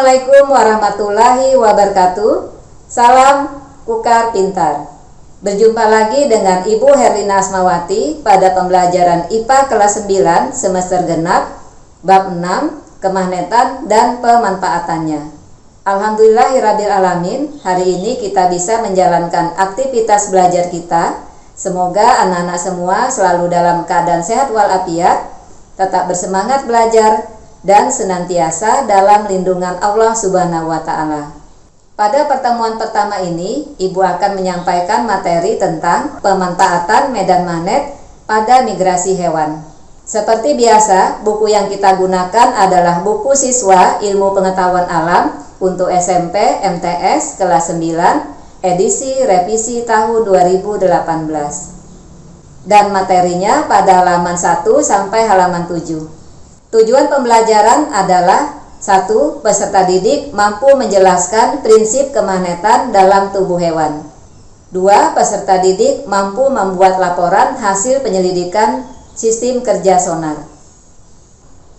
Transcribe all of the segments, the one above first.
Assalamualaikum warahmatullahi wabarakatuh. Salam Kukar Pintar. Berjumpa lagi dengan Ibu Herlina Asmawati pada pembelajaran IPA kelas 9 semester genap bab 6 kemagnetan dan pemanfaatannya. Alhamdulillahirabbil alamin, hari ini kita bisa menjalankan aktivitas belajar kita. Semoga anak-anak semua selalu dalam keadaan sehat walafiat, tetap bersemangat belajar dan senantiasa dalam lindungan Allah Subhanahu wa Ta'ala. Pada pertemuan pertama ini, Ibu akan menyampaikan materi tentang pemanfaatan medan magnet pada migrasi hewan. Seperti biasa, buku yang kita gunakan adalah buku siswa Ilmu Pengetahuan Alam untuk SMP MTS kelas 9, edisi revisi tahun 2018. Dan materinya pada halaman 1 sampai halaman 7. Tujuan pembelajaran adalah 1. Peserta didik mampu menjelaskan prinsip kemagnetan dalam tubuh hewan. 2. Peserta didik mampu membuat laporan hasil penyelidikan sistem kerja sonar.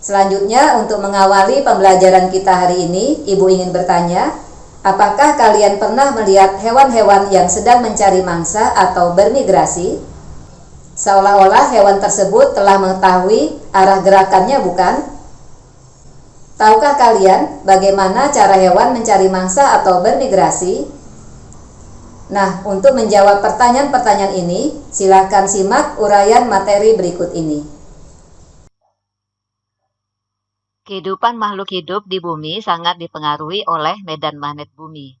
Selanjutnya, untuk mengawali pembelajaran kita hari ini, Ibu ingin bertanya, apakah kalian pernah melihat hewan-hewan yang sedang mencari mangsa atau bermigrasi? Seolah-olah hewan tersebut telah mengetahui arah gerakannya, bukan? Tahukah kalian bagaimana cara hewan mencari mangsa atau bermigrasi? Nah, untuk menjawab pertanyaan-pertanyaan ini, silakan simak uraian materi berikut ini. Kehidupan makhluk hidup di bumi sangat dipengaruhi oleh medan magnet bumi.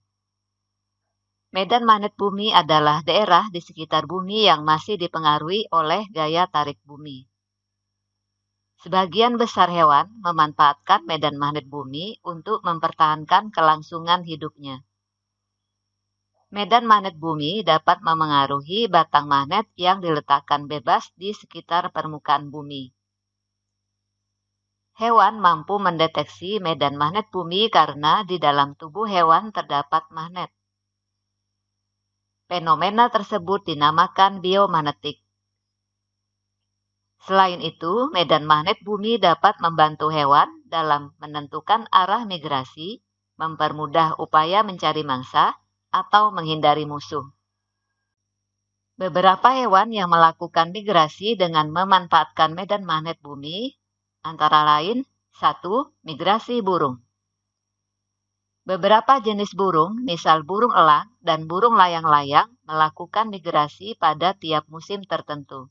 Medan magnet bumi adalah daerah di sekitar bumi yang masih dipengaruhi oleh gaya tarik bumi. Sebagian besar hewan memanfaatkan medan magnet bumi untuk mempertahankan kelangsungan hidupnya. Medan magnet bumi dapat memengaruhi batang magnet yang diletakkan bebas di sekitar permukaan bumi. Hewan mampu mendeteksi medan magnet bumi karena di dalam tubuh hewan terdapat magnet. Fenomena tersebut dinamakan biomagnetik. Selain itu, medan magnet bumi dapat membantu hewan dalam menentukan arah migrasi, mempermudah upaya mencari mangsa, atau menghindari musuh. Beberapa hewan yang melakukan migrasi dengan memanfaatkan medan magnet bumi, antara lain 1. Migrasi burung. Beberapa jenis burung, misal burung elang dan burung layang-layang, melakukan migrasi pada tiap musim tertentu.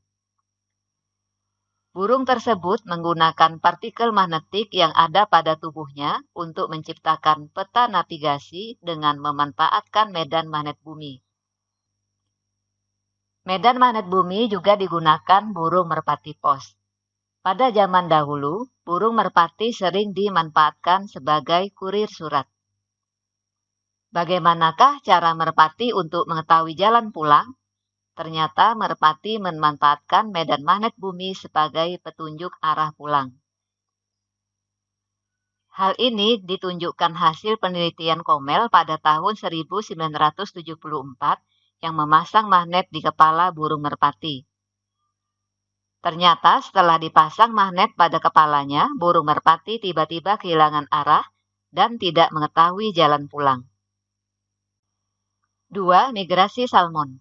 Burung tersebut menggunakan partikel magnetik yang ada pada tubuhnya untuk menciptakan peta navigasi dengan memanfaatkan medan magnet bumi. Medan magnet bumi juga digunakan burung merpati pos. Pada zaman dahulu, burung merpati sering dimanfaatkan sebagai kurir surat. Bagaimanakah cara merpati untuk mengetahui jalan pulang? Ternyata merpati memanfaatkan medan magnet bumi sebagai petunjuk arah pulang. Hal ini ditunjukkan hasil penelitian Komel pada tahun 1974 yang memasang magnet di kepala burung merpati. Ternyata setelah dipasang magnet pada kepalanya, burung merpati tiba-tiba kehilangan arah dan tidak mengetahui jalan pulang. 2. Migrasi salmon.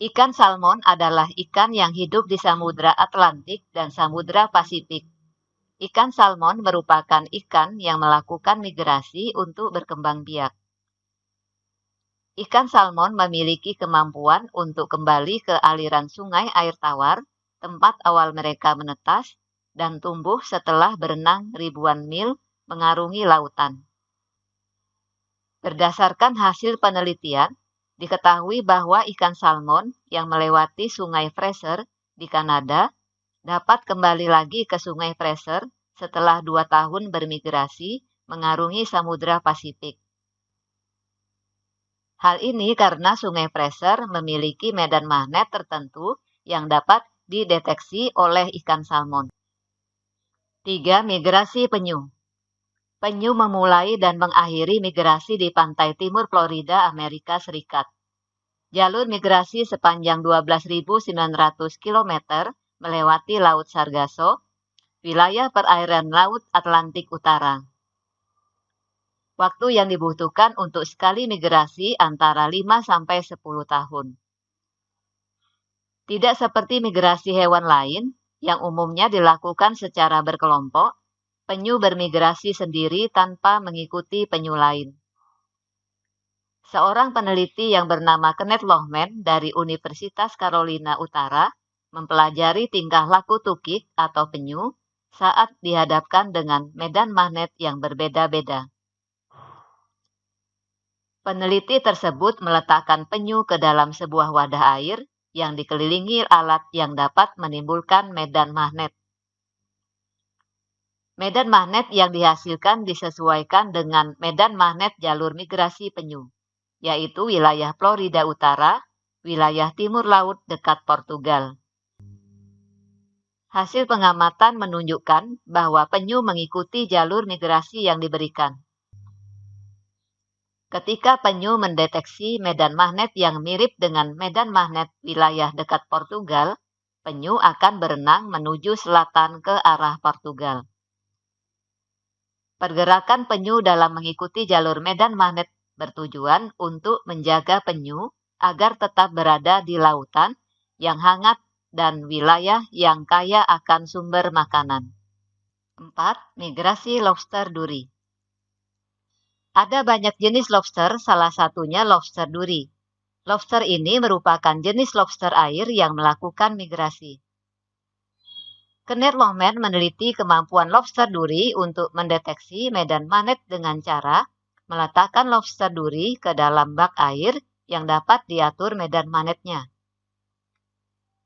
Ikan salmon adalah ikan yang hidup di Samudra Atlantik dan Samudra Pasifik. Ikan salmon merupakan ikan yang melakukan migrasi untuk berkembang biak. Ikan salmon memiliki kemampuan untuk kembali ke aliran sungai air tawar, tempat awal mereka menetas, dan tumbuh setelah berenang ribuan mil mengarungi lautan. Berdasarkan hasil penelitian, diketahui bahwa ikan salmon yang melewati Sungai Fraser di Kanada dapat kembali lagi ke Sungai Fraser setelah 2 tahun bermigrasi mengarungi Samudra Pasifik. Hal ini karena Sungai Fraser memiliki medan magnet tertentu yang dapat dideteksi oleh ikan salmon. 3. Migrasi penyu. Penyu memulai dan mengakhiri migrasi di pantai timur Florida, Amerika Serikat. Jalur migrasi sepanjang 12.900 km melewati Laut Sargasso, wilayah perairan Laut Atlantik Utara. Waktu yang dibutuhkan untuk sekali migrasi antara 5-10 tahun. Tidak seperti migrasi hewan lain yang umumnya dilakukan secara berkelompok, penyu bermigrasi sendiri tanpa mengikuti penyu lain. Seorang peneliti yang bernama Kenneth Lohman dari Universitas Carolina Utara mempelajari tingkah laku tukik atau penyu saat dihadapkan dengan medan magnet yang berbeda-beda. Peneliti tersebut meletakkan penyu ke dalam sebuah wadah air yang dikelilingi alat yang dapat menimbulkan medan magnet. Medan magnet yang dihasilkan disesuaikan dengan medan magnet jalur migrasi penyu, yaitu wilayah Florida Utara, wilayah timur laut dekat Portugal. Hasil pengamatan menunjukkan bahwa penyu mengikuti jalur migrasi yang diberikan. Ketika penyu mendeteksi medan magnet yang mirip dengan medan magnet wilayah dekat Portugal, penyu akan berenang menuju selatan ke arah Portugal. Pergerakan penyu dalam mengikuti jalur medan magnet bertujuan untuk menjaga penyu agar tetap berada di lautan yang hangat dan wilayah yang kaya akan sumber makanan. 4. Migrasi lobster duri. Ada banyak jenis lobster, salah satunya lobster duri. Lobster ini merupakan jenis lobster air yang melakukan migrasi. Kenneth Lohman meneliti kemampuan lobster duri untuk mendeteksi medan magnet dengan cara meletakkan lobster duri ke dalam bak air yang dapat diatur medan magnetnya.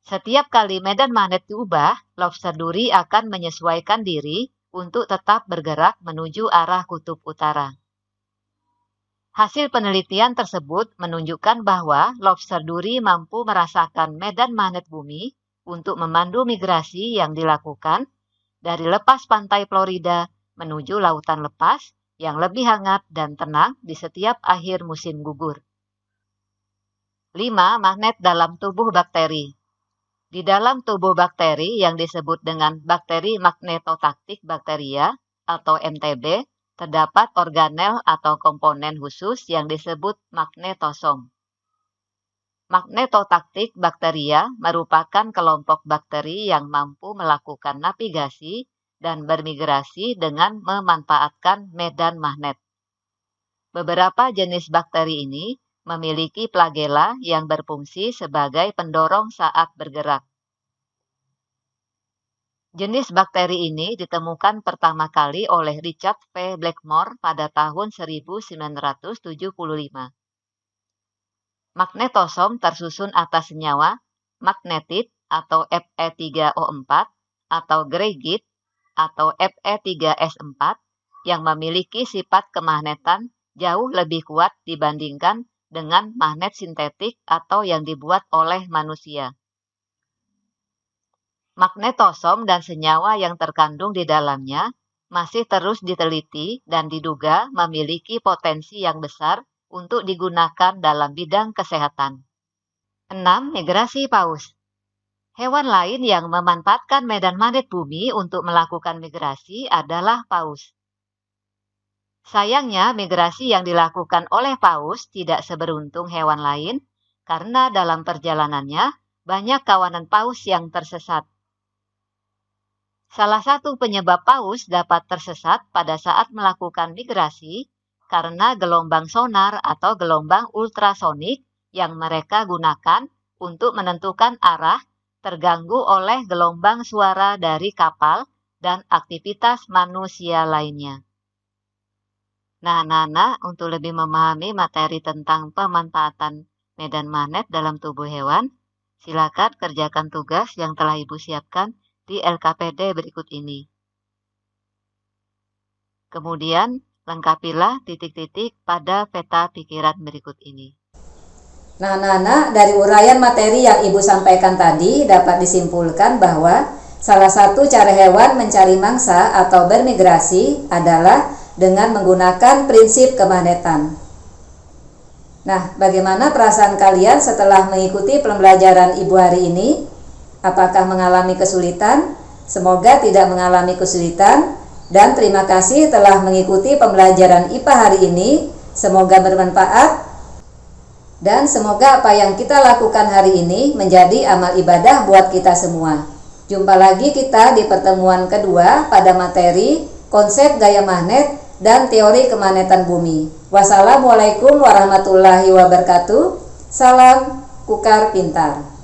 Setiap kali medan magnet diubah, lobster duri akan menyesuaikan diri untuk tetap bergerak menuju arah kutub utara. Hasil penelitian tersebut menunjukkan bahwa lobster duri mampu merasakan medan magnet bumi untuk memandu migrasi yang dilakukan dari lepas pantai Florida menuju lautan lepas yang lebih hangat dan tenang di setiap akhir musim gugur. 5. Magnet dalam tubuh bakteri. Di dalam tubuh bakteri yang disebut dengan bakteri magnetotaktik bakteria atau MTB, terdapat organel atau komponen khusus yang disebut magnetosom. Magnetotaktik bakteria merupakan kelompok bakteri yang mampu melakukan navigasi dan bermigrasi dengan memanfaatkan medan magnet. Beberapa jenis bakteri ini memiliki flagela yang berfungsi sebagai pendorong saat bergerak. Jenis bakteri ini ditemukan pertama kali oleh Richard V. Blackmore pada tahun 1975. Magnetosom tersusun atas senyawa magnetit atau Fe3O4 atau greigit atau Fe3S4 yang memiliki sifat kemagnetan jauh lebih kuat dibandingkan dengan magnet sintetik atau yang dibuat oleh manusia. Magnetosom dan senyawa yang terkandung di dalamnya masih terus diteliti dan diduga memiliki potensi yang besar untuk digunakan dalam bidang kesehatan. 6. Migrasi paus. Hewan lain yang memanfaatkan medan magnet bumi untuk melakukan migrasi adalah paus. Sayangnya, migrasi yang dilakukan oleh paus tidak seberuntung hewan lain karena dalam perjalanannya banyak kawanan paus yang tersesat. Salah satu penyebab paus dapat tersesat pada saat melakukan migrasi karena gelombang sonar atau gelombang ultrasonik yang mereka gunakan untuk menentukan arah terganggu oleh gelombang suara dari kapal dan aktivitas manusia lainnya. Nah, untuk lebih memahami materi tentang pemanfaatan medan magnet dalam tubuh hewan, silakan kerjakan tugas yang telah Ibu siapkan di LKPD berikut ini. Kemudian, lengkapilah titik-titik pada peta pikiran berikut ini. Nah, dari uraian materi yang Ibu sampaikan tadi dapat disimpulkan bahwa salah satu cara hewan mencari mangsa atau bermigrasi adalah dengan menggunakan prinsip kemagnetan. Nah, bagaimana perasaan kalian setelah mengikuti pembelajaran Ibu hari ini? Apakah mengalami kesulitan? Semoga tidak mengalami kesulitan. Dan terima kasih telah mengikuti pembelajaran IPA hari ini. Semoga bermanfaat. Dan semoga apa yang kita lakukan hari ini menjadi amal ibadah buat kita semua. Jumpa lagi kita di pertemuan kedua pada materi konsep gaya magnet dan teori kemagnetan bumi. Wassalamualaikum warahmatullahi wabarakatuh. Salam Kukar Pintar.